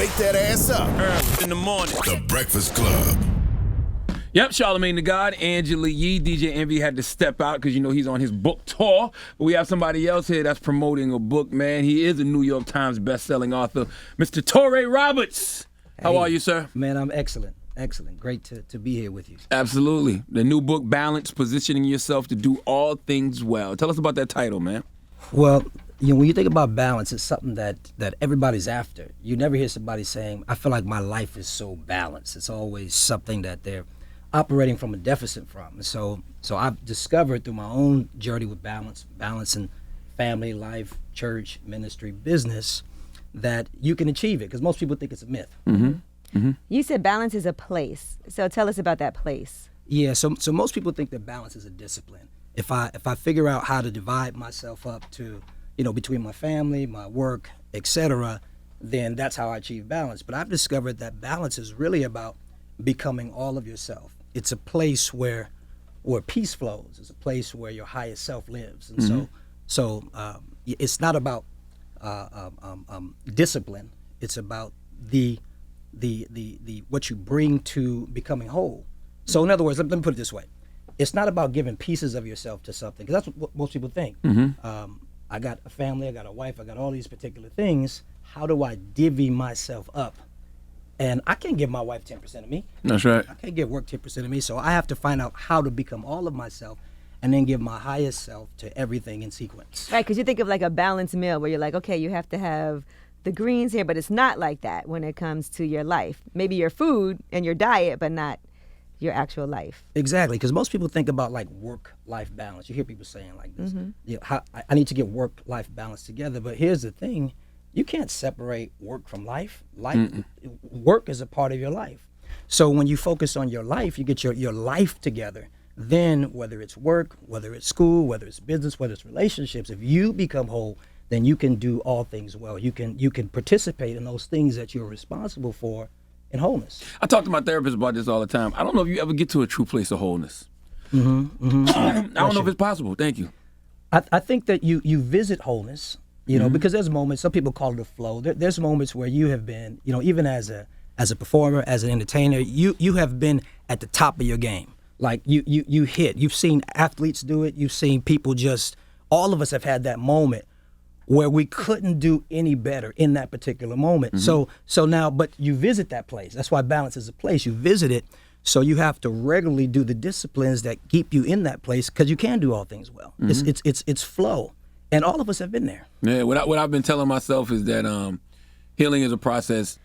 wake that ass up. Early in the morning. The Breakfast Club. Yep, Charlamagne the God, Angela Yee. DJ Envy had to step out because, he's on his book tour. But we have somebody else here that's promoting a book, man. He is a New York Times best-selling author, Mr. Touré Roberts. How are you, sir? Man, I'm excellent. Excellent. Great to be here with you. Absolutely. The new book, Balance, Positioning Yourself to Do All Things Well. Tell us about that title, man. Well, when you think about balance, it's something that everybody's after. You never hear somebody saying, I feel like my life is so balanced. It's always something that they're operating from a deficit from. So I've discovered through my own journey with balance in family, life, church, ministry, business, that you can achieve it, because most people think it's a myth. Mm-hmm. Mm-hmm. You said balance is a place. So tell us about that place. Yeah, so most people think that balance is a discipline. If I figure out how to divide myself up to, between my family, my work, etc., then that's how I achieve balance. But I've discovered that balance is really about becoming all of yourself. It's a place where peace flows. It's a place where your highest self lives. And so it's not about discipline. It's about the what you bring to becoming whole. So in other words, let me put it this way: it's not about giving pieces of yourself to something, because that's what most people think. I got a family, I got a wife, I got all these particular things. How do I divvy myself up? And I can't give my wife 10% of me. That's right. I can't give work 10% of me. So I have to find out how to become all of myself, and then give my highest self to everything in sequence. Right, because you think of like a balanced meal where you're like, okay, you have to have the greens here, but it's not like that when it comes to your life. Maybe your food and your diet, but not your actual life. Exactly, because most people think about like work-life balance. You hear people saying like this, I need to get work-life balance together. But here's the thing: you can't separate work from life. Work is a part of your life. So when you focus on your life, you get your life together. Then whether it's work, whether it's school, whether it's business, whether it's relationships, if you become whole, then you can do all things well. You can participate in those things that you're responsible for in wholeness. I talk to my therapist about this all the time. I don't know if you ever get to a true place of wholeness. I don't know if it's possible. Thank you. I think that you visit wholeness, because there's moments, some people call it a flow. There's moments where you have been, even as a performer, as an entertainer, you have been at the top of your game. Like you hit. You've seen athletes do it. You've seen people all of us have had that moment where we couldn't do any better in that particular moment. So now, but you visit that place. That's why balance is a place. You visit it, so you have to regularly do the disciplines that keep you in that place, because you can do all things well. It's flow, and all of us have been there. Yeah, what I've been telling myself is that healing is a process.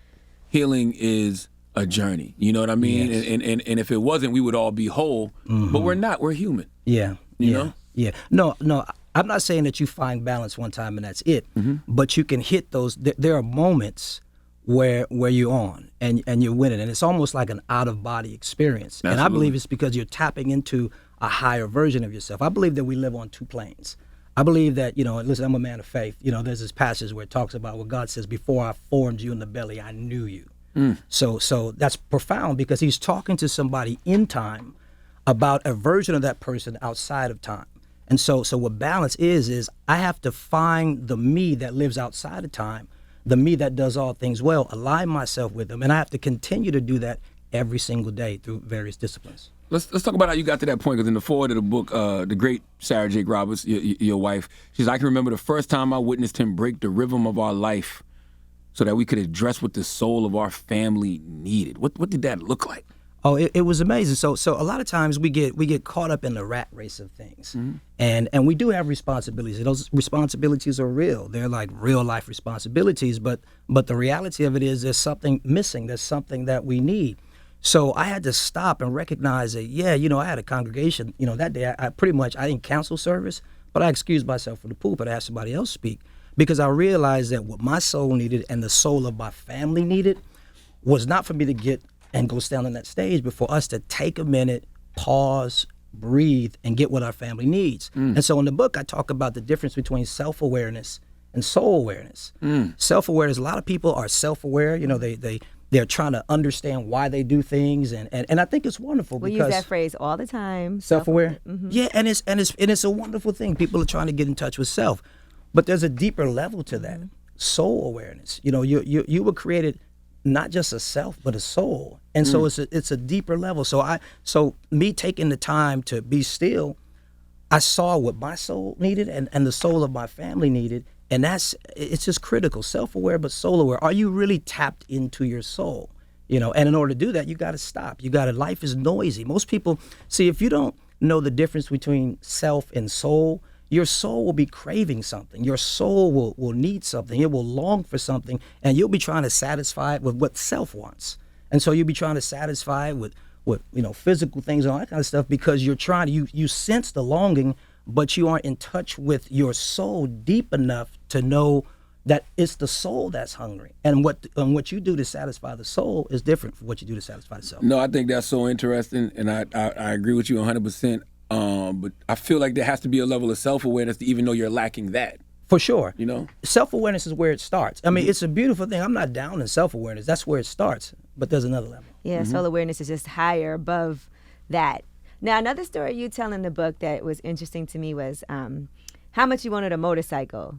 Healing is a journey. You know what I mean? Yes. And if it wasn't, we would all be whole. But we're not. We're human. Yeah. You know? Yeah. No. I'm not saying that you find balance one time and that's it, but you can hit those. There are moments where you're on and you're winning, and it's almost like an out-of-body experience. Absolutely. And I believe it's because you're tapping into a higher version of yourself. I believe that we live on two planes. I believe that, listen, I'm a man of faith. There's this passage where it talks about what God says, before I formed you in the belly, I knew you. So that's profound, because he's talking to somebody in time about a version of that person outside of time. And so what balance is I have to find the me that lives outside of time, the me that does all things well, align myself with them, and I have to continue to do that every single day through various disciplines. Let's talk about how you got to that point, because in the foreword of the book, the great Sarah Jake Roberts, your wife, she says, I can remember the first time I witnessed him break the rhythm of our life so that we could address what the soul of our family needed. What did that look like? Oh, it was amazing. So a lot of times we get caught up in the rat race of things, and we do have responsibilities. Those responsibilities are real. They're like real life responsibilities. But the reality of it is, there's something missing. There's something that we need. So I had to stop and recognize that. I had a congregation. That day I didn't cancel service, but I excused myself from the pulpit. I had somebody else speak, because I realized that what my soul needed and the soul of my family needed was not for me to get and go stand on that stage, but for us to take a minute, pause, breathe, and get what our family needs. And so in the book, I talk about the difference between self-awareness and soul awareness. Self-awareness, a lot of people are self-aware. They're trying to understand why they do things, and I think it's wonderful. We because use that phrase all the time. Self-aware. Yeah, and it's a wonderful thing. People are trying to get in touch with self, but there's a deeper level to that. Soul awareness. You were created not just a self, but a soul. And so it's a deeper level. So me taking the time to be still, I saw what my soul needed and the soul of my family needed. And it's just critical, self-aware, but soul-aware. Are you really tapped into your soul? You know, and in order to do that, you got to stop. Life is noisy. Most people, see, if you don't know the difference between self and soul, your soul will be craving something. Your soul will need something. It will long for something, and you'll be trying to satisfy it with what self wants. And so you'll be trying to satisfy it with physical things and all that kind of stuff because you're trying to, you sense the longing, but you aren't in touch with your soul deep enough to know that it's the soul that's hungry. And what you do to satisfy the soul is different from what you do to satisfy the self. No, I think that's so interesting, and I agree with you 100%. But I feel like there has to be a level of self-awareness to even know you're lacking that. For sure. You know? Self-awareness is where it starts. I mean, it's a beautiful thing. I'm not down in self-awareness. That's where it starts. But there's another level. Yeah, soul awareness is just higher above that. Now, another story you tell in the book that was interesting to me was how much you wanted a motorcycle.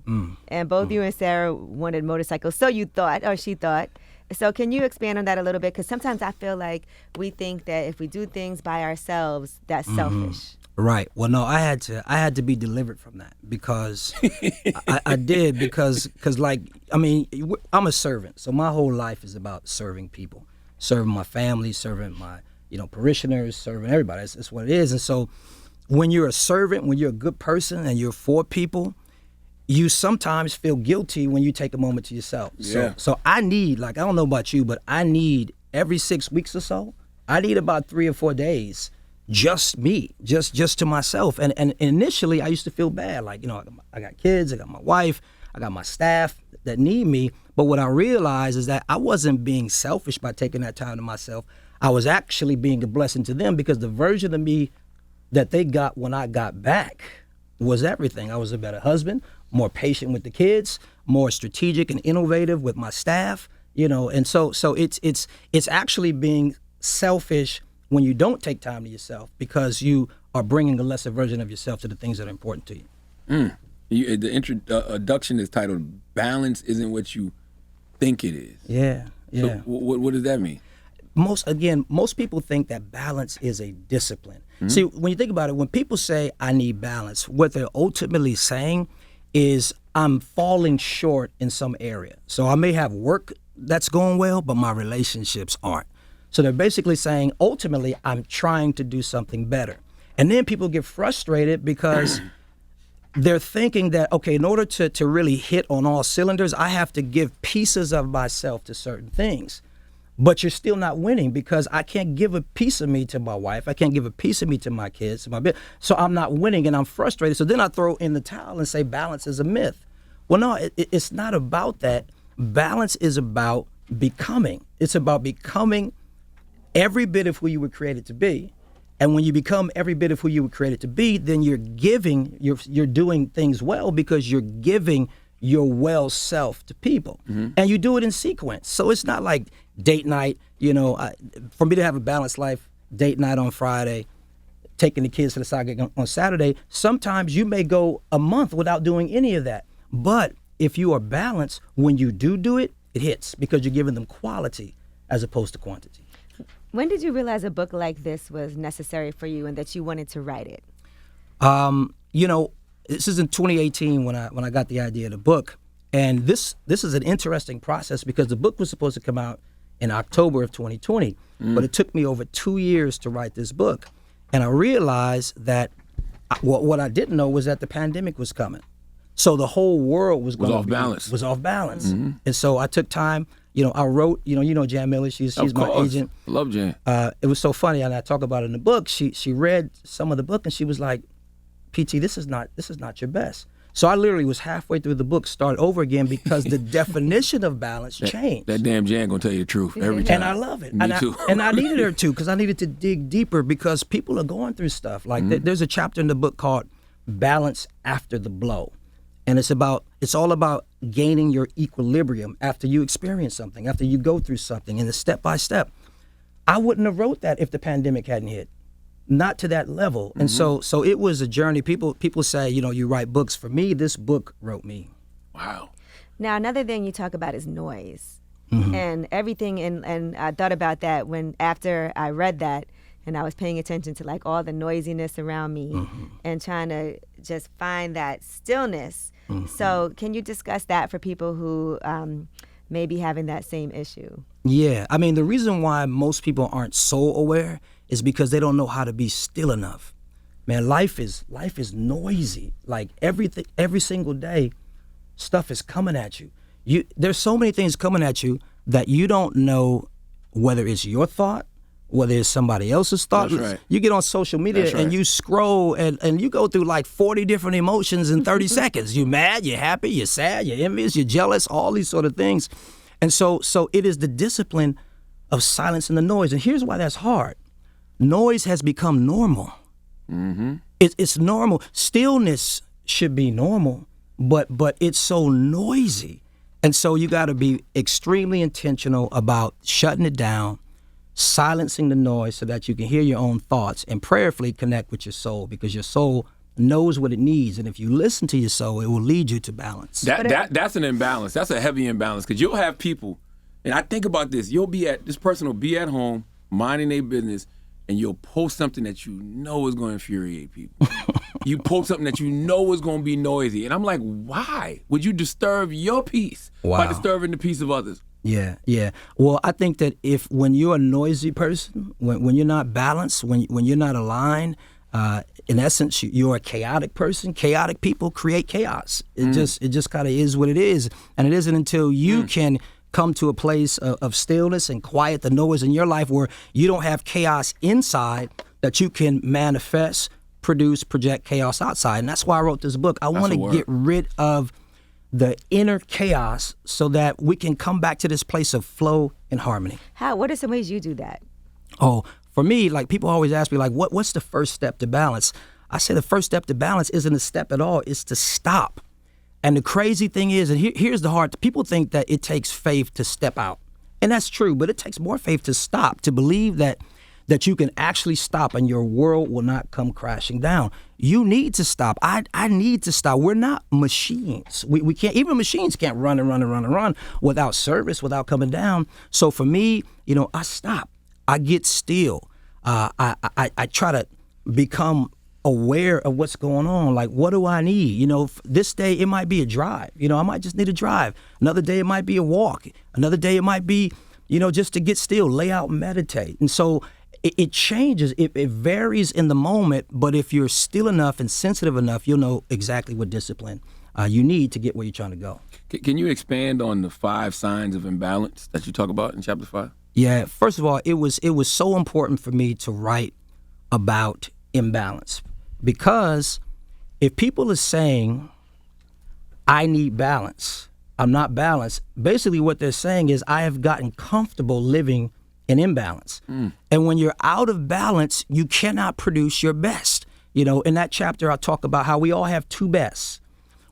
And both you and Sarah wanted motorcycles. So you thought, or she thought. So can you expand on that a little bit? Because sometimes I feel like we think that if we do things by ourselves, that's selfish. Right. Well, no, I had to be delivered from that because I did because like, I mean, I'm a servant. So my whole life is about serving people, serving my family, serving my, parishioners, serving everybody. That's what it is. And so when you're a servant, when you're a good person and you're for people, you sometimes feel guilty when you take a moment to yourself. Yeah. So I need, I don't know about you, but I need every 6 weeks or so, I need about 3 or 4 days, just me, just to myself. And initially I used to feel bad. I got kids, I got my wife, I got my staff that need me. But what I realized is that I wasn't being selfish by taking that time to myself. I was actually being a blessing to them because the version of me that they got when I got back was everything. I was a better husband, more patient with the kids, more strategic and innovative with my staff, and so it's actually being selfish when you don't take time to yourself because you are bringing a lesser version of yourself to the things that are important to you. The introduction is titled "Balance Isn't What You Think It Is." Yeah. So what does that mean? Most people think that balance is a discipline. See, when you think about it, when people say I need balance, what they're ultimately saying is I'm falling short in some area. So I may have work that's going well, but my relationships aren't. So they're basically saying, ultimately, I'm trying to do something better. And then people get frustrated because they're thinking that, okay, in order to really hit on all cylinders, I have to give pieces of myself to certain things. But you're still not winning because I can't give a piece of me to my wife. I can't give a piece of me to my kids, to my business. So I'm not winning and I'm frustrated. So then I throw in the towel and say balance is a myth. Well, no, it's not about that. Balance is about becoming. It's about becoming every bit of who you were created to be. And when you become every bit of who you were created to be, then you're giving, you're doing things well because you're giving your well self to people. And you do it in sequence. So it's not like date night, for me to have a balanced life, date night on Friday, taking the kids to the soccer game on Saturday, sometimes you may go a month without doing any of that. But if you are balanced, when you do it, it hits because you're giving them quality as opposed to quantity. When did you realize a book like this was necessary for you and that you wanted to write it? This is in 2018 when I got the idea of the book. And this is an interesting process because the book was supposed to come out in October of 2020, but it took me over 2 years to write this book. And I realized that what I didn't know was that the pandemic was coming. So the whole world was off balance. And so I took time, I wrote, Jan Miller, she's my agent. I love Jan. It was so funny, and I talk about it in the book. She read some of the book and she was like, PT, this is not your best. So I literally was halfway through the book, started over again because the definition of balance changed. That damn Jan gonna tell you the truth every time. And I love it. Me too. And I needed her to because I needed to dig deeper because people are going through stuff. Like there's a chapter in the book called Balance After the Blow. And it's all about gaining your equilibrium after you experience something, after you go through something, and it's step by step. I wouldn't have wrote that if the pandemic hadn't hit. Not to that level. And so it was a journey. People say, you write books. For me, this book wrote me. Wow. Now, another thing you talk about is noise. And everything, and I thought about that when after I read that, and I was paying attention to like all the noisiness around me and trying to just find that stillness. So can you discuss that for people who may be having that same issue? Yeah, I mean, the reason why most people aren't soul aware is because they don't know how to be still enough. Man, life is noisy. Like every single day, stuff is coming at you. There's so many things coming at you that you don't know whether it's your thought, whether it's somebody else's thought. That's right. You get on social media and you scroll and you go through like 40 different emotions in 30 seconds. You're mad, you're happy, you're sad, you're envious, you're jealous, all these sort of things. And so it is the discipline of silencing the noise. And here's why that's hard. Noise has become normal. It's normal. Stillness should be normal, but it's so noisy. And so you got to be extremely intentional about shutting it down, silencing the noise so that you can hear your own thoughts and prayerfully connect with your soul, because your soul knows what it needs. And if you listen to your soul, it will lead you to balance. That's an imbalance. That's a heavy imbalance, because you'll have people, and I think about this, this person will be at home minding their business, and you'll post something that you know is going to infuriate people. You post something that you know is going to be noisy. And I'm like, why would you disturb your peace by disturbing the peace of others? Yeah. Well, I think that when you're a noisy person, when you're not balanced, when you're not aligned, in essence, you're a chaotic person. Chaotic people create chaos. It just kind of is what it is. And it isn't until you can come to a place of stillness and quiet the noise in your life where you don't have chaos inside that you can manifest, produce, project chaos outside. And that's why I wrote this book. I want to get rid of the inner chaos so that we can come back to this place of flow and harmony. What are some ways you do that? Oh, for me, like people always ask me, like, what's the first step to balance? I say the first step to balance isn't a step at all. It's to stop. And the crazy thing is, and here's the hard, people think that it takes faith to step out. And that's true, but it takes more faith to stop, to believe that you can actually stop and your world will not come crashing down. You need to stop. I need to stop. We're not machines. We can't, even machines can't run and run and run and run without service, without coming down. So for me, I stop. I get still. I try to become aware of what's going on. Like, what do I need? This day it might be a drive. I might just need a drive. Another day it might be a walk. Another day it might be, just to get still, lay out and meditate. And so it changes. It varies in the moment, but if you're still enough and sensitive enough, you'll know exactly what discipline you need to get where you're trying to go. Can you expand on the 5 signs of imbalance that you talk about in chapter 5? Yeah, first of all, it was so important for me to write about imbalance, because if people are saying, I need balance, I'm not balanced, basically what they're saying is I have gotten comfortable living in imbalance. And when you're out of balance, you cannot produce your best. In that chapter, I talk about how we all have 2 bests.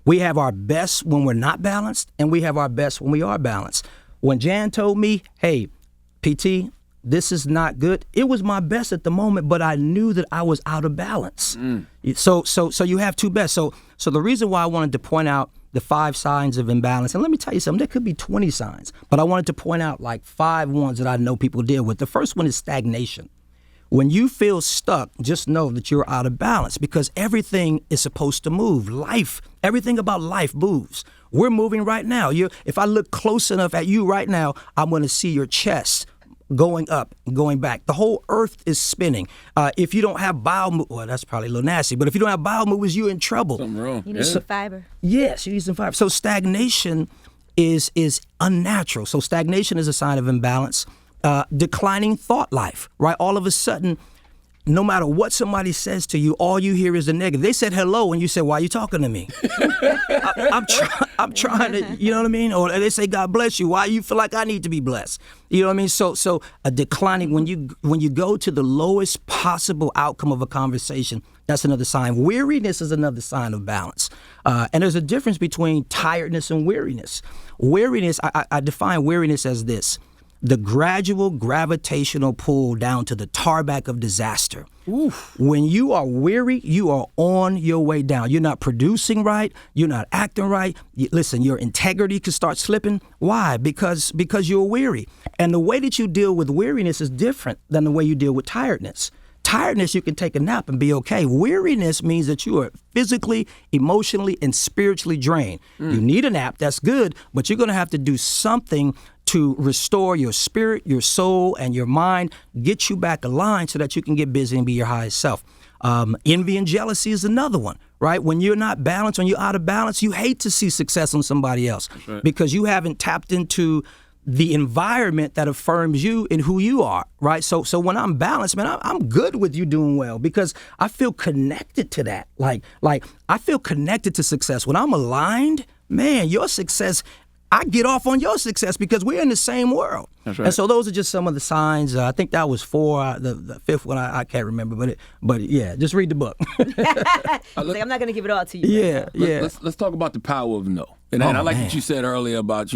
We have our best when we're not balanced, and we have our best when we are balanced. When Jan told me, hey, PT, this is not good, it was my best at the moment, but I knew that I was out of balance. So you have 2 bests. So the reason why I wanted to point out the 5 signs of imbalance, and let me tell you something, there could be 20 signs, but I wanted to point out like 5 ones that I know people deal with. The first one is stagnation. When you feel stuck, just know that you're out of balance, because everything is supposed to move. Everything about life moves. We're moving right now. If I look close enough at you right now, I'm going to see your chest going up and going back. The whole earth is spinning. If you don't have bowel movements, well, that's probably a little nasty, but if you don't have bowel movements, you're in trouble. Something wrong. You need some fiber. Yes, you need some fiber. So stagnation is unnatural. So stagnation is a sign of imbalance. Declining thought life, right? All of a sudden, no matter what somebody says to you, all you hear is the negative. They said hello, and you say, why are you talking to me? I'm trying to, you know what I mean? Or they say, God bless you. Why you feel like I need to be blessed? You know what I mean? So a declining, when you go to the lowest possible outcome of a conversation, that's another sign. Weariness is another sign of balance. And there's a difference between tiredness and weariness. Weariness, I define weariness as this: the gradual gravitational pull down to the tarmac of disaster. Oof. When you are weary, you are on your way down. You're not producing right. You're not acting right. Listen, your integrity can start slipping. Why? Because you're weary. And the way that you deal with weariness is different than the way you deal with tiredness. Tiredness, you can take a nap and be okay. Weariness means that you are physically, emotionally, and spiritually drained. You need a nap, that's good, but you're going to have to do something to restore your spirit, your soul, and your mind, get you back aligned so that you can get busy and be your highest self. Envy and jealousy is another one, right? When you're not balanced, when you're out of balance, you hate to see success on somebody else because you haven't tapped into the environment that affirms you and who you are, right? So when I'm balanced, man, I'm good with you doing well because I feel connected to that. Like I feel connected to success. When I'm aligned, man, your success, I get off on your success because we're in the same world. That's right. And so those are just some of the signs. I think that was 4. The fifth one I can't remember, but yeah, just read the book. Like, I'm not going to give it all to you. Yeah. Let's talk about the power of no. And I like what you said earlier about,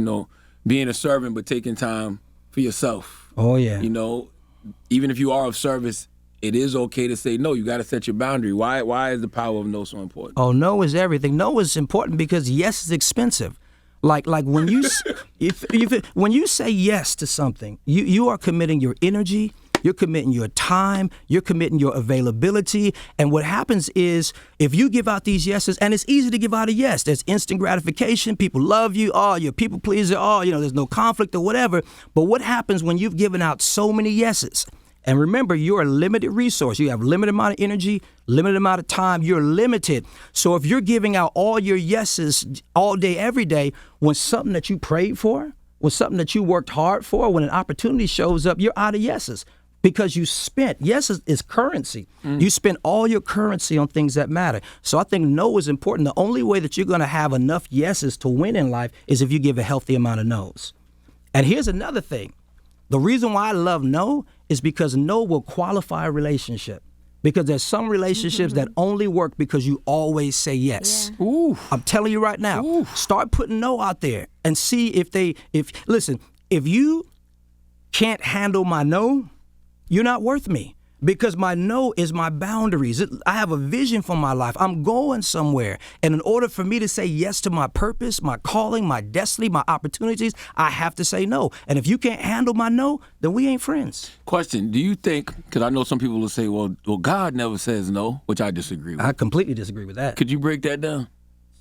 being a servant but taking time for yourself. Oh, yeah. Even if you are of service, it is okay to say no. You got to set your boundary. Why is the power of no so important? Oh, no is everything. No is important because yes is expensive. Like when you when you say yes to something, you are committing your energy, you're committing your time, you're committing your availability. And what happens is if you give out these yeses, and it's easy to give out a yes, there's instant gratification, people love you, you're a people pleaser, there's no conflict or whatever. But what happens when you've given out so many yeses? And remember, you're a limited resource. You have limited amount of energy, limited amount of time. You're limited. So if you're giving out all your yeses all day, every day, when something that you prayed for, when something that you worked hard for, when an opportunity shows up, you're out of yeses because you spent. Yes is currency. You spent all your currency on things that matter. So I think no is important. The only way that you're going to have enough yeses to win in life is if you give a healthy amount of no's. And here's another thing. The reason why I love no is because no will qualify a relationship. Because there's some relationships that only work because you always say yes. Yeah. Ooh. I'm telling you right now, start putting no out there and see if you can't handle my no, you're not worth me. Because my no is my boundaries. I have a vision for my life. I'm going somewhere. And in order for me to say yes to my purpose, my calling, my destiny, my opportunities, I have to say no. And if you can't handle my no, then we ain't friends. Question, do you think, because I know some people will say, well, God never says no, which I disagree with. I completely disagree with that. Could you break that down?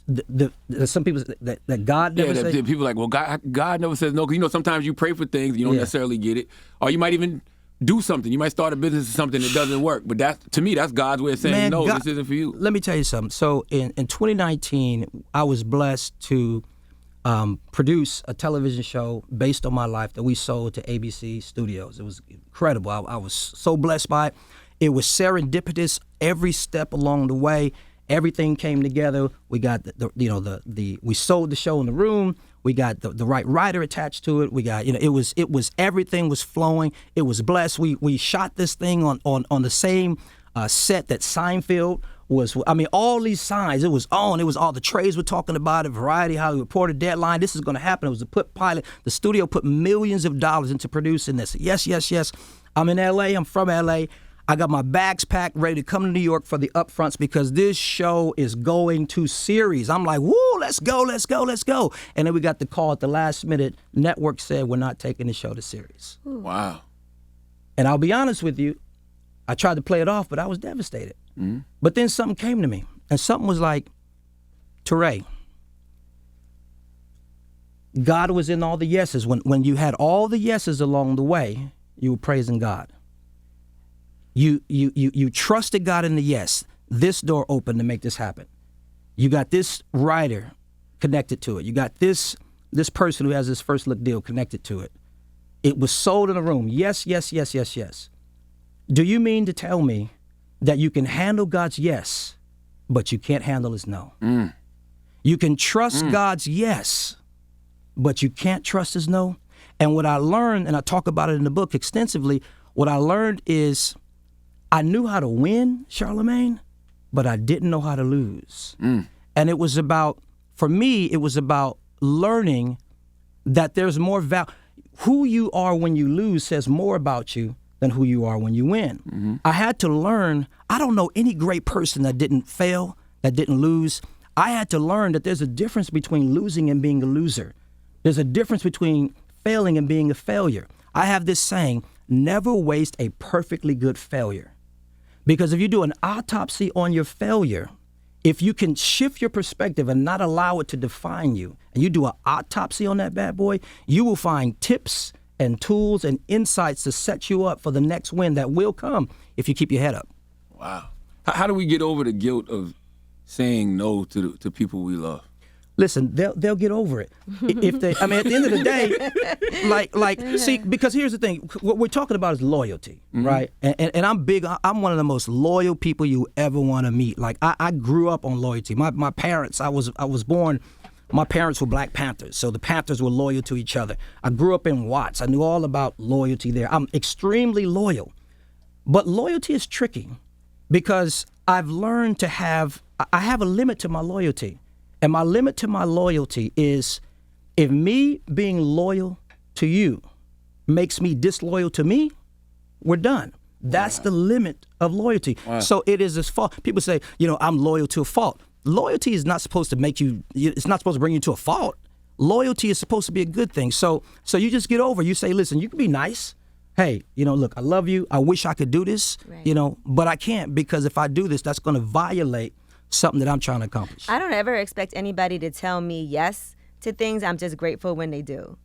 There's some people that God never says. Yeah, people are like, well, God never says no. Because, sometimes you pray for things, you don't necessarily get it. Or you might even do something. You might start a business or something that doesn't work. But to me, that's God's way of saying, Man, no, God, this isn't for you. Let me tell you something. So in 2019, I was blessed to produce a television show based on my life that we sold to ABC Studios. It was incredible. I was so blessed by it. It was serendipitous every step along the way. Everything came together. We got we sold the show in the room. We got the right writer attached to it. We got, it was everything was flowing. It was blessed. We shot this thing on the same set that Seinfeld was. I mean, all these signs, it was on. It was all the trades were talking about it, Variety, how we reported Deadline. This is going to happen. It was a pilot. The studio put millions of dollars into producing this. Yes. I'm in LA. I'm from LA. I got my bags packed, ready to come to New York for the upfronts because this show is going to series. I'm like, woo, let's go. And then we got the call at the last minute. Network said we're not taking the show to series. Wow. And I'll be honest with you, I tried to play it off, but I was devastated. Mm-hmm. But then something came to me, and something was like, Touré, God was in all the yeses. When you had all the yeses along the way, you were praising God. You trusted God in the yes. This door opened to make this happen. You got this writer connected to it. You got this person who has this first look deal connected to it. It was sold in a room. Yes. Do you mean to tell me that you can handle God's yes, but you can't handle his no? Mm. You can trust God's yes, but you can't trust his no? And what I learned, and I talk about it in the book extensively, what I learned is I knew how to win, Charlamagne, but I didn't know how to lose. Mm. And for me, it was about learning that there's more value. who you are when you lose says more about you than who you are when you win. I had to learn, I don't know any great person that didn't fail, that didn't lose. I had to learn that there's a difference between losing and being a loser. There's a difference between failing and being a failure. I have this saying, never waste a perfectly good failure. Because if you do an autopsy on your failure, if you can shift your perspective and not allow it to define you, and you do an autopsy on that bad boy, you will find tips and tools and insights to set you up for the next win that will come if you keep your head up. Wow. How do we get over the guilt of saying no to people we love? Listen, they'll get over it. If they, I mean, at the end of the day, see, because here's the thing, what we're talking about is loyalty, right? And I'm big, I'm one of the most loyal people you ever want to meet. Like, I grew up on loyalty. My parents, I was born, my parents were Black Panthers, so the Panthers were loyal to each other. I grew up in Watts. I knew all about loyalty there. I'm extremely loyal. But loyalty is tricky because I've learned to I have a limit to my loyalty. And my limit to my loyalty is if me being loyal to you makes me disloyal to me, we're done. That's the limit of loyalty. Wow. So it is this fault. People say, I'm loyal to a fault. Loyalty is not supposed to it's not supposed to bring you to a fault. Loyalty is supposed to be a good thing. So you just get over. You say, listen, you can be nice. Hey, look, I love you. I wish I could do this, right. But I can't, because if I do this, that's going to violate something that I'm trying to accomplish. I don't ever expect anybody to tell me yes to things. I'm just grateful when they do.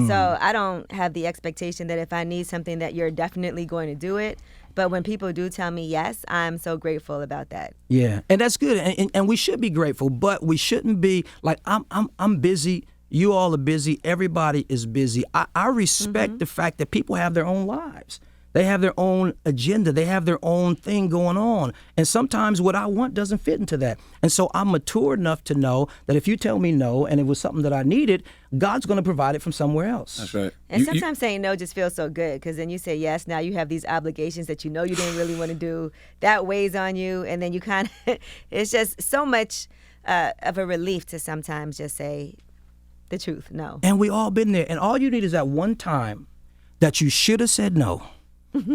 So I don't have the expectation that if I need something that you're definitely going to do it. But when people do tell me yes, I'm so grateful about that. Yeah, and that's good. And we should be grateful, but we shouldn't be like, I'm busy. You all are busy. Everybody is busy. I respect the fact that people have their own lives. They have their own agenda. They have their own thing going on. And sometimes what I want doesn't fit into that. And so I'm mature enough to know that if you tell me no and it was something that I needed, God's going to provide it from somewhere else. That's right. And sometimes saying no just feels so good, because then you say yes. Now you have these obligations that you didn't really want to do. That weighs on you. And then you kind of, it's just so much of a relief to sometimes just say the truth, no. And we all been there. And all you need is that one time that you should have said no.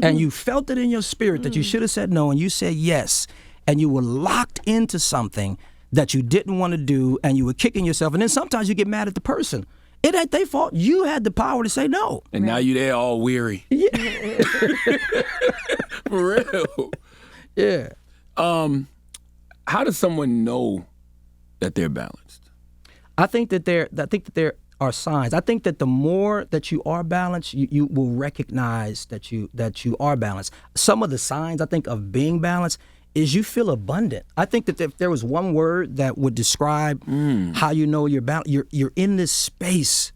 And you felt it in your spirit that you should have said no, and you said yes, and you were locked into something that you didn't want to do, and you were kicking yourself. And then sometimes you get mad at the person. It ain't their fault. You had the power to say no. And now you're there all weary. Yeah. For real. Yeah. How does someone know that they're balanced? I think that there are signs. I think that the more that you are balanced, you will recognize that you are balanced. Some of the signs, I think, of being balanced is you feel abundant. I think that if there was one word that would describe how you know you're balanced, you're in this space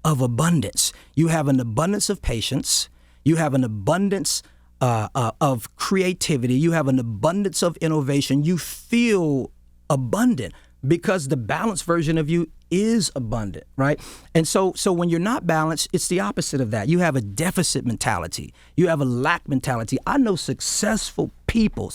of abundance. You have an abundance of patience. You have an abundance of creativity. You have an abundance of innovation. You feel abundant because the balanced version of you is abundant, right? And so when you're not balanced, it's the opposite of that. You have a deficit mentality. You have a lack mentality. I know successful people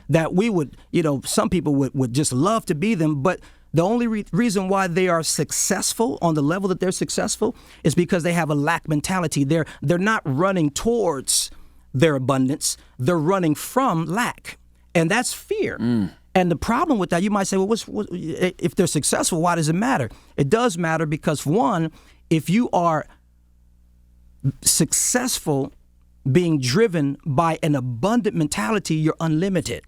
that we would, some people would just love to be them, but the only reason why they are successful on the level that they're successful is because they have a lack mentality. They're not running towards their abundance. They're running from lack. And that's fear. And the problem with that, you might say, well, if they're successful, why does it matter? It does matter because, one, if you are successful being driven by an abundant mentality, you're unlimited.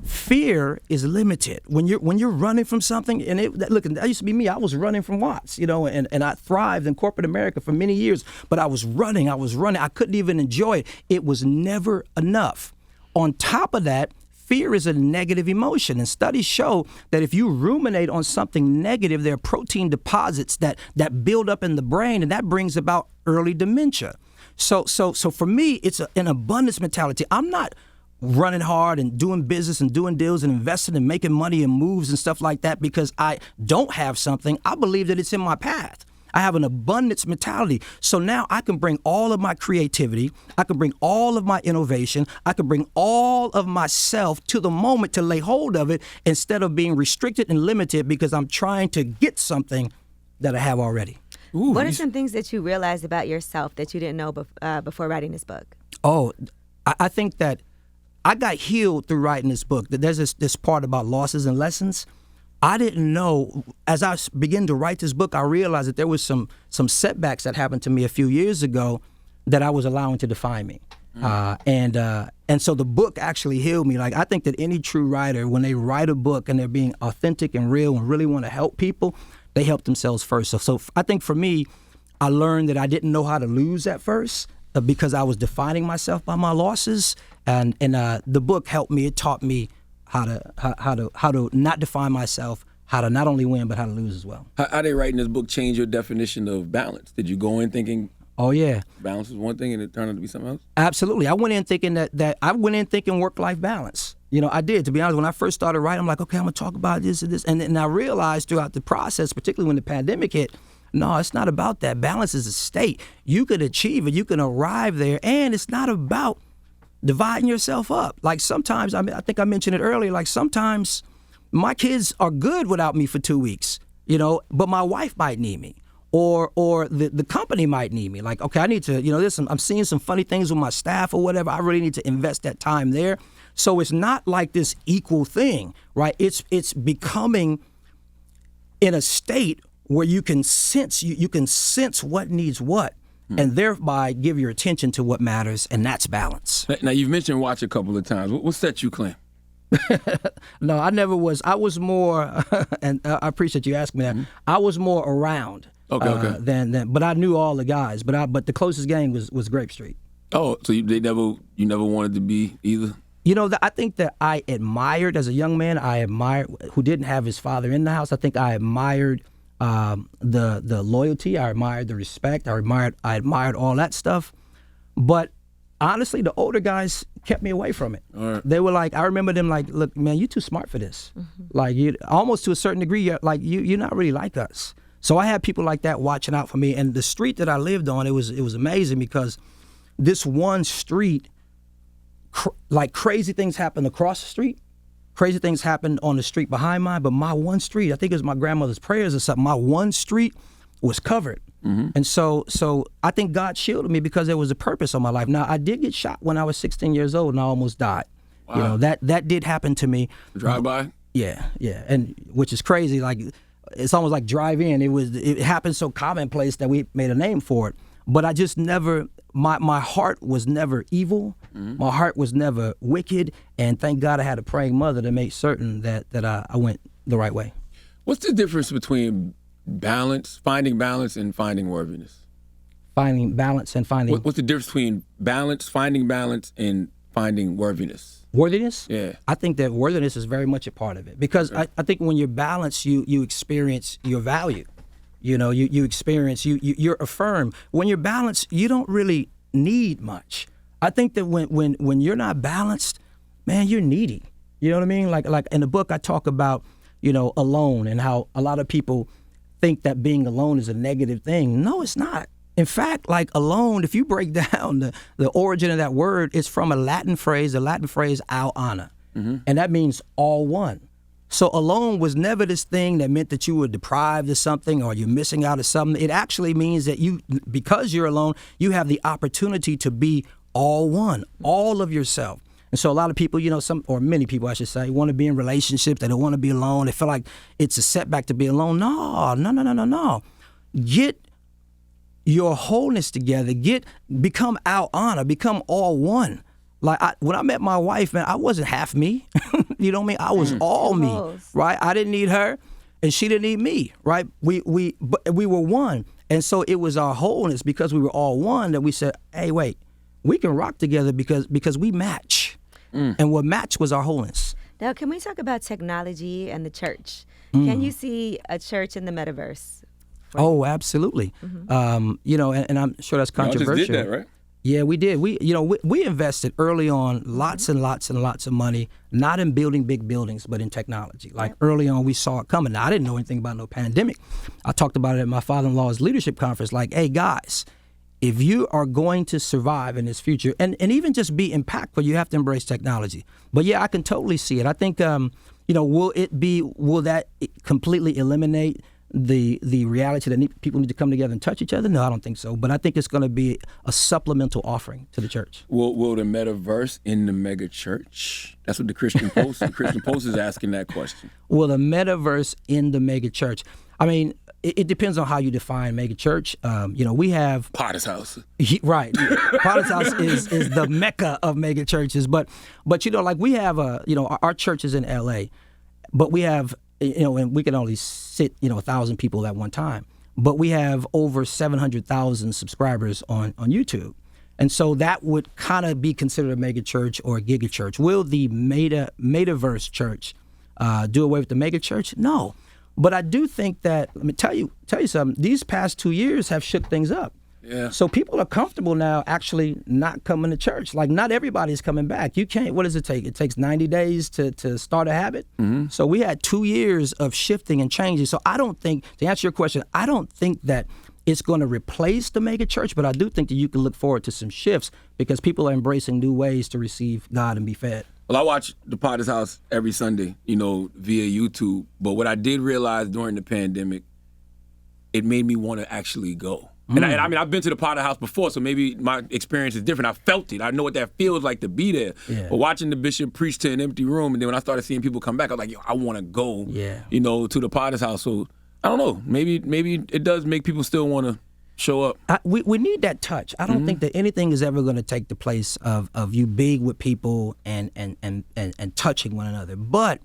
Fear is limited. When you're running from something, and look, that used to be me. I was running from Watts, and I thrived in corporate America for many years, but I was running. I couldn't even enjoy it. It was never enough. On top of that, fear is a negative emotion, and studies show that if you ruminate on something negative, there are protein deposits that build up in the brain, and that brings about early dementia. So for me, it's an abundance mentality. I'm not running hard and doing business and doing deals and investing and making money and moves and stuff like that because I don't have something. I believe that it's in my path. I have an abundance mentality. So now I can bring all of my creativity. I can bring all of my innovation. I can bring all of myself to the moment to lay hold of it instead of being restricted and limited because I'm trying to get something that I have already. Ooh, What are some things that you realized about yourself that you didn't know before writing this book? Oh, I think that I got healed through writing this book. There's this part about losses and lessons. I didn't know, as I began to write this book, I realized that there was some setbacks that happened to me a few years ago that I was allowing to define me. And so the book actually healed me. Like, I think that any true writer, when they write a book and they're being authentic and real and really want to help people, they help themselves first. So I think for me, I learned that I didn't know how to lose at first because I was defining myself by my losses. And the book helped me. It taught me how to not define myself, how to not only win but how to lose as well. How did writing this book change your definition of balance? Did you go in thinking, oh yeah, balance was one thing and it turned out to be something else? Absolutely. I went in thinking that work-life balance. You know, I did. To be honest, when I first started writing, I'm like, okay, I'm gonna talk about this and this, and I realized throughout the process, particularly when the pandemic hit, no, it's not about that. Balance is a state. You can achieve it. You can arrive there, and it's not about dividing yourself up. Like sometimes, I think I mentioned it earlier, like sometimes my kids are good without me for 2 weeks, you know, but my wife might need me. Or the company might need me. Like, okay, I need to, you know, I'm seeing some funny things with my staff or whatever. I really need to invest that time there. So it's not like this equal thing, right? It's becoming in a state where you can sense what needs what, and thereby give your attention to what matters, and that's balance. Now, you've mentioned watch a couple of times. What set you claim? No, I never was. I was more, and I appreciate you asking me that. I was more around. Okay. Than but I knew all the guys. But the closest game was Grape Street. Oh, so you never wanted to be either? You know, I think that I admired as a young man. Who didn't have his father in the house. I think I admired the loyalty. I admired the respect. I admired all that stuff. But honestly, the older guys kept me away from it. All right. They were like, I remember them like, look, man, you're too smart for this. Mm-hmm. Like, you almost to a certain degree, you're not really like us. So I had people like that watching out for me. And the street that I lived on, it was amazing because this one street, crazy things happened across the street. Crazy things happened on the street behind mine. But my one street, I think it was my grandmother's prayers or something, my one street was covered. Mm-hmm. And so I think God shielded me because there was a purpose on my life. Now, I did get shot when I was 16 years old and I almost died. Wow. You know, that did happen to me. Drive-by? Yeah. And which is crazy. Like, it's almost like drive-in. It happened so commonplace that we made a name for it. But I just never, my heart was never evil. Mm-hmm. My heart was never wicked. And thank God I had a praying mother to make certain that I went the right way. What's the difference between finding balance and finding worthiness? Finding balance and finding... What's the difference between finding balance and finding worthiness? Worthiness? Yeah. I think that worthiness is very much a part of it because okay. I think when you're balanced, you experience your value. You know, you experience, you're affirmed. When you're balanced, you don't really need much. I think that when you're not balanced, man, you're needy. You know what I mean? Like in the book, I talk about, you know, alone and how a lot of people think that being alone is a negative thing. No, it's not. In fact, like alone, if you break down the origin of that word, it's from the Latin phrase au ana. Mm-hmm. And that means all one. So alone was never this thing that meant that you were deprived of something or you're missing out of something. It actually means that because you're alone, you have the opportunity to be all one, all of yourself. And so a lot of people, you know, many people, I should say, want to be in relationships. They don't want to be alone. They feel like it's a setback to be alone. No. Get your wholeness together. Become au ana, become all one. Like when I met my wife, man, I wasn't half me. You know what I mean? I was all me, right? I didn't need her, and she didn't need me, right? We were one, and so it was our wholeness because we were all one that we said, hey, wait, we can rock together because we match, and what matched was our wholeness. Now, can we talk about technology and the church? Can you see a church in the metaverse? Oh, absolutely. Mm-hmm. You know, and I'm sure that's controversial. Y'all just did that, right? Yeah, we did. We invested early on lots and lots and lots of money, not in building big buildings, but in technology. Like early on, we saw it coming. Now, I didn't know anything about no pandemic. I talked about it at my father-in-law's leadership conference. Like, hey, guys, if you are going to survive in this future and even just be impactful, you have to embrace technology. But yeah, I can totally see it. I think, will that completely eliminate the reality that people need to come together and touch each other? No, I don't think so. But I think it's going to be a supplemental offering to the church. Will the metaverse in the mega church? That's what the Christian Post is asking that question. Will the metaverse in the mega church? I mean, it depends on how you define mega church. We have Potter's house. Right. Potter's house is the mecca of mega churches. But like we have our church is in LA, but we have and we can only sit 1,000 people at one time. But we have over 700,000 subscribers on YouTube. And so that would kind of be considered a mega church or a giga church. Will the metaverse church do away with the mega church? No. But I do think that, let me tell you something, these past 2 years have shook things up. Yeah. So people are comfortable now actually not coming to church. Like, not everybody's coming back. You can't, what does it take? It takes 90 days to start a habit. Mm-hmm. So we had 2 years of shifting and changing. So I don't think, to answer your question, I don't think that it's going to replace the mega church, but I do think that you can look forward to some shifts because people are embracing new ways to receive God and be fed. Well, I watch the Potter's House every Sunday, via YouTube. But what I did realize during the pandemic, it made me want to actually go. And I mean, I've been to the Potter House before, so maybe my experience is different. I felt it. I know what that feels like to be there. Yeah. But watching the bishop preach to an empty room, and then when I started seeing people come back, I was like, yo, I want to go, to the Potter's House. So I don't know. Maybe it does make people still want to show up. We need that touch. I don't think that anything is ever going to take the place of you being with people and touching one another. But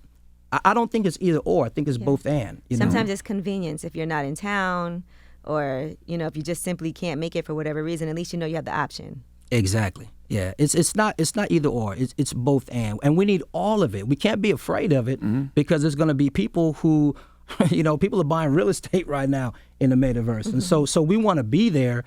I don't think it's either or. I think it's both and. Sometimes it's convenience if you're not in town, or if you just simply can't make it for whatever reason. At least you have the option. Exactly. Yeah. It's not either or. It's both and we need all of it. We can't be afraid of it because there's going to be people who. People are buying real estate right now in the metaverse. And so we want to be there.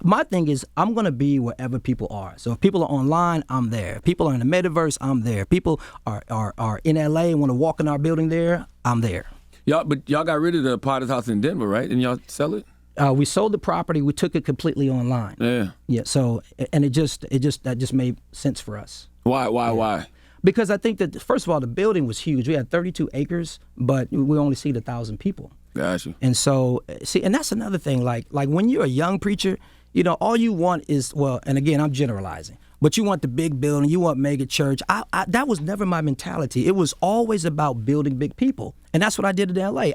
My thing is I'm going to be wherever people are. So if people are online, I'm there. If people are in the metaverse, I'm there. People are in LA and want to walk in our building there, I'm there. Y'all got rid of the Potter's House in Denver, right? And y'all sell it? We sold the property. We took it completely online. Yeah. Yeah. So, and that just made sense for us. Why? Because I think that, first of all, the building was huge. We had 32 acres, but we only seated 1,000 people. Gotcha. And so, and that's another thing. Like when you're a young preacher, all you want is, and again, I'm generalizing, but you want the big building, you want mega church. That was never my mentality. It was always about building big people. And that's what I did in LA.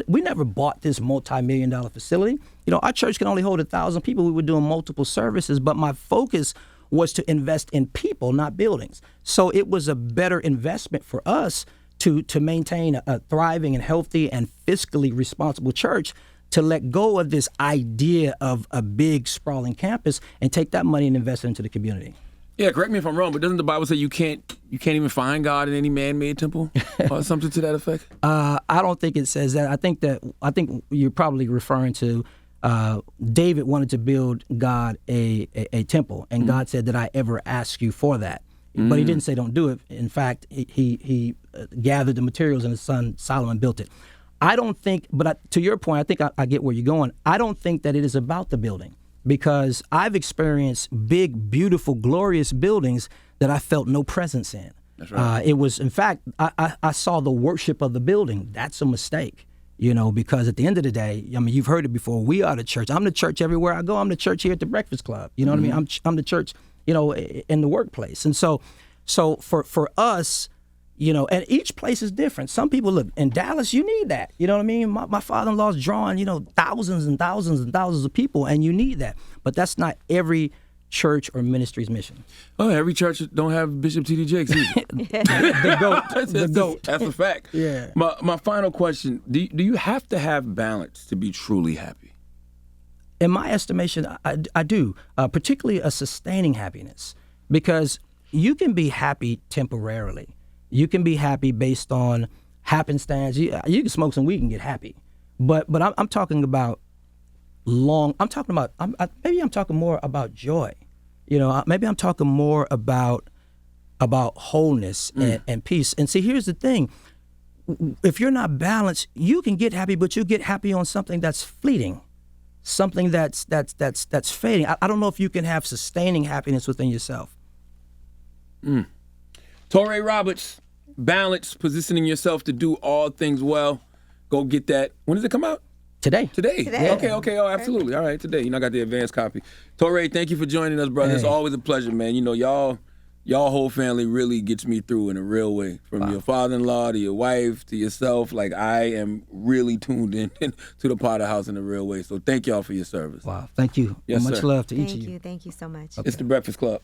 We never bought this multi-million-dollar facility. Our church can only hold 1,000 people. We were doing multiple services, but my focus was to invest in people, not buildings. So it was a better investment for us to maintain a thriving and healthy and fiscally responsible church, to let go of this idea of a big sprawling campus and take that money and invest it into the community. Yeah, correct me if I'm wrong, but doesn't the Bible say you can't even find God in any man-made temple or something to that effect? I don't think it says that. I think you're probably referring to David wanted to build God a temple, and God said, "Did I ever ask you for that?" But he didn't say don't do it. In fact, he gathered the materials and his son Solomon built it. I don't think, but to your point, I think I get where you're going. I don't think that it is about the building, because I've experienced big, beautiful, glorious buildings that I felt no presence in. That's right. It was, in fact, I saw the worship of the building. That's a mistake. Because at the end of the day, I mean, you've heard it before. We are the church. I'm the church everywhere I go. I'm the church here at the Breakfast Club. You know what I mean? I'm the church, in the workplace. And so for us, and each place is different. Some people, look, in Dallas, you need that. You know what I mean? My father-in-law's drawing, thousands and thousands and thousands of people, and you need that. But that's not every church or ministry's mission. Oh, every church don't have Bishop T.D. Jakes either. The goat. The goat. That's a fact. Yeah. My final question, do you have to have balance to be truly happy? In my estimation, I do, particularly a sustaining happiness, because you can be happy temporarily. You can be happy based on happenstance. You can smoke some weed and get happy. But I'm talking about maybe I'm talking more about joy. Maybe I'm talking more about wholeness and peace. And see, here's the thing. If you're not balanced, you can get happy, but you get happy on something that's fleeting, something that's fading. I don't know if you can have sustaining happiness within yourself. Touré Roberts, balance, positioning yourself to do all things well. go get that. When does it come out? Today. Today. Today. Okay. Oh, absolutely. All right, today. I got the advanced copy. Touré, thank you for joining us, brother. It's Hey. always a pleasure, man. y'all whole family really gets me through in a real way. From your father-in-law to your wife to yourself. Like, I am really tuned in to the Potter House in a real way. So thank y'all for your service. Wow. Thank you. Yes, Much sir. love to each of you. Thank you so much. It's the Breakfast Club.